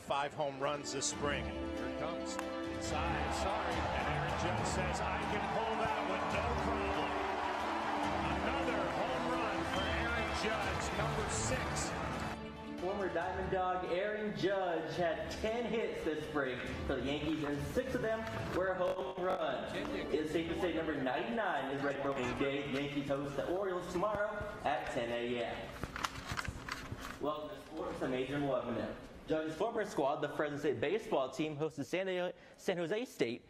5 home runs this spring. Here it comes. Inside, sorry. And Aaron Judge says, I can pull that one, no problem. Another home run for Aaron Judge, number 6. Former Diamond Dog Aaron Judge had 10 hits this spring for the Yankees, and 6 of them were home runs. It's safe to say number 99 is ready for opening day. The Yankees host the Orioles tomorrow at 10 a.m. Welcome to sports. I'm Adrian Luevano. Judge's former squad, the Fresno State baseball team, hosted San Jose State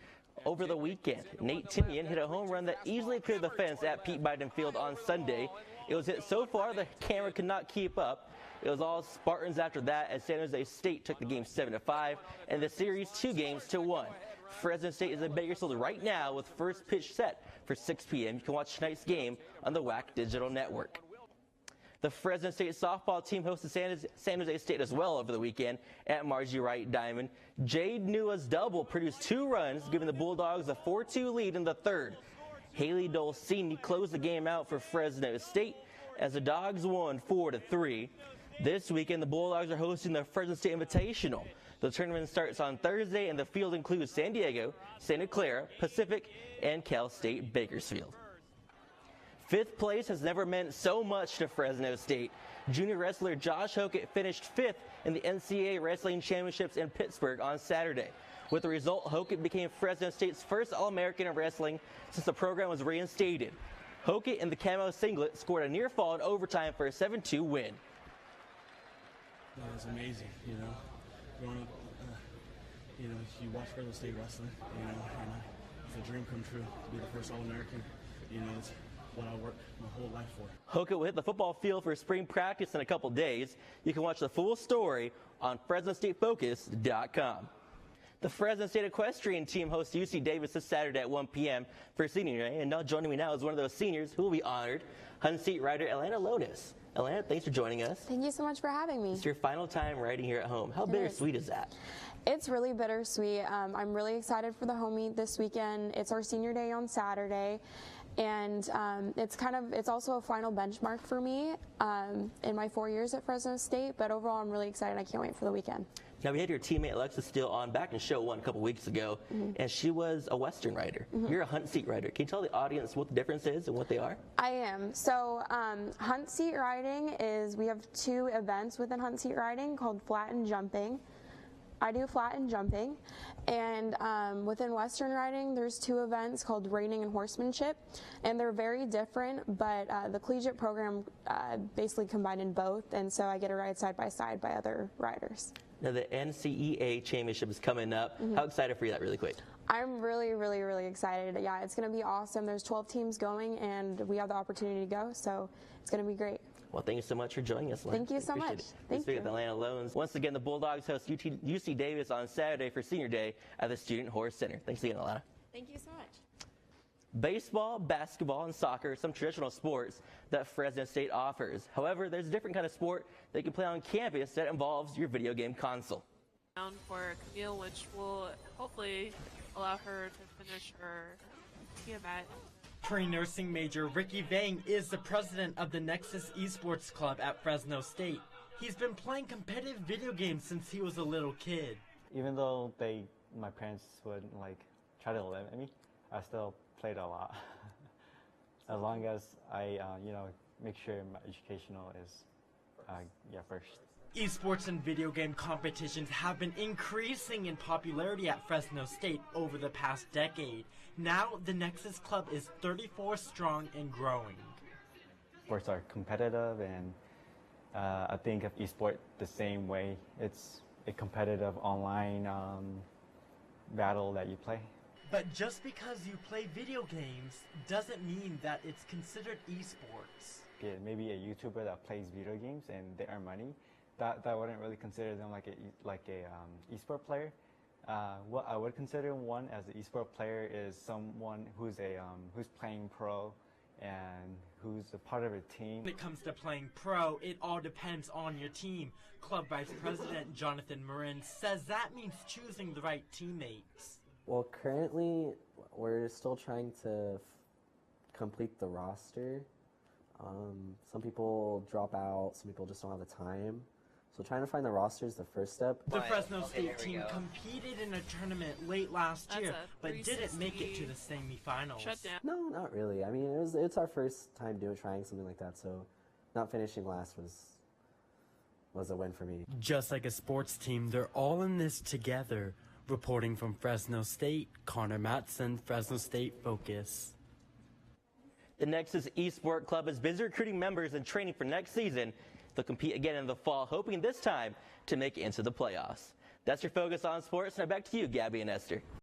over the weekend. Nate Tinian hit a home run that easily cleared the fence at Pete Biden Field on Sunday. It was hit so far the camera could not keep up. It was all Spartans after that as San Jose State took the game 7-5 and the series 2-1. Fresno State is in Bakersfield right now with first pitch set for 6 p.m. You can watch tonight's game on the WAC Digital Network. The Fresno State softball team hosted San Jose State as well over the weekend at Margie Wright Diamond. Jade Nua's double produced 2 runs, giving the Bulldogs a 4-2 lead in the third. Haley Dolcini closed the game out for Fresno State as the Dogs won 4-3. This weekend, the Bulldogs are hosting the Fresno State Invitational. The tournament starts on Thursday, and the field includes San Diego, Santa Clara, Pacific, and Cal State Bakersfield. 5th place has never meant so much to Fresno State. Junior wrestler Josh Hokett finished 5th in the NCAA Wrestling Championships in Pittsburgh on Saturday. With the result, Hokett became Fresno State's first All-American in wrestling since the program was reinstated. Hokett in the camo singlet scored a near fall in overtime for a 7-2 win. It was amazing, growing up, you watch Fresno State wrestling, and it's a dream come true to be the first All-American. It's what I worked my whole life for. Hokett will hit the football field for spring practice in a couple days. You can watch the full story on FresnoStateFocus.com. The Fresno State equestrian team hosts UC Davis this Saturday at 1 p.m. for senior day, and now joining me now is one of those seniors who will be honored, Hunt Seat rider Atlanta Lotus. Atlanta, thanks for joining us. Thank you so much for having me. It's your final time riding here at home. How bittersweet is that? It's really bittersweet. I'm really excited for the home meet this weekend. It's our senior day on Saturday, and it's also a final benchmark for me in my 4 years at Fresno State. But overall, I'm really excited. I can't wait for the weekend. Now, we had your teammate Alexa Steele on back in show 1 a couple weeks ago, and she was a Western rider. You're a Hunt Seat rider. Can you tell the audience what the difference is and what they are? I am. So Hunt Seat riding we have 2 events within Hunt Seat riding called flat and jumping. I do flat and jumping, and within Western riding there's 2 events called reining and horsemanship, and they're very different, but the collegiate program basically combined in both, and so I get to ride side by side by other riders. Now, the NCEA championship is coming up. How excited for you that really quick? I'm really, really, really excited. Yeah, it's going to be awesome. There's 12 teams going, and we have the opportunity to go, so it's going to be great. Well, thank you so much for joining us, Atlanta. Thank you so much. Thank you. The Atlanta Loans. Once again, the Bulldogs host UC Davis on Saturday for Senior Day at the Student Horse Center. Thanks again, Atlanta. Thank you so much. Baseball, basketball, and soccer are some traditional sports that Fresno State offers. However, there's a different kind of sport that you can play on campus that involves your video game console. For Camille, which will hopefully allow her to finish her TMAT. Pre-nursing major Ricky Vang is the president of the Nexus Esports Club at Fresno State. He's been playing competitive video games since he was a little kid. Even though my parents would try to limit me, I still played a lot. As long as I, make sure my educational is, first. Esports and video game competitions have been increasing in popularity at Fresno State over the past decade. Now, the Nexus Club is 34 strong and growing. Sports are competitive, and I think of esports the same way. It's a competitive online battle that you play. But just because you play video games doesn't mean that it's considered esports. Yeah, maybe a YouTuber that plays video games and they earn money, that wouldn't really consider them like a esport player. What I would consider one as an esport player is someone who's playing pro and who's a part of a team. When it comes to playing pro, it all depends on your team. Club Vice President Jonathan Marin says that means choosing the right teammates. Well, currently, we're still trying to complete the roster. Some people drop out, some people just don't have the time. So trying to find the roster is the first step. The Fresno State team competed in a tournament late last year, but didn't make it to the semifinals. Shut down. No, not really. I mean, it's our first time trying something like that, so not finishing last was a win for me. Just like a sports team, they're all in this together. Reporting from Fresno State, Connor Matson, Fresno State Focus. The Nexus Esport Club is busy recruiting members and training for next season. They'll compete again in the fall, hoping this time to make it into the playoffs. That's your Focus on Sports. Now back to you, Gabby and Esther.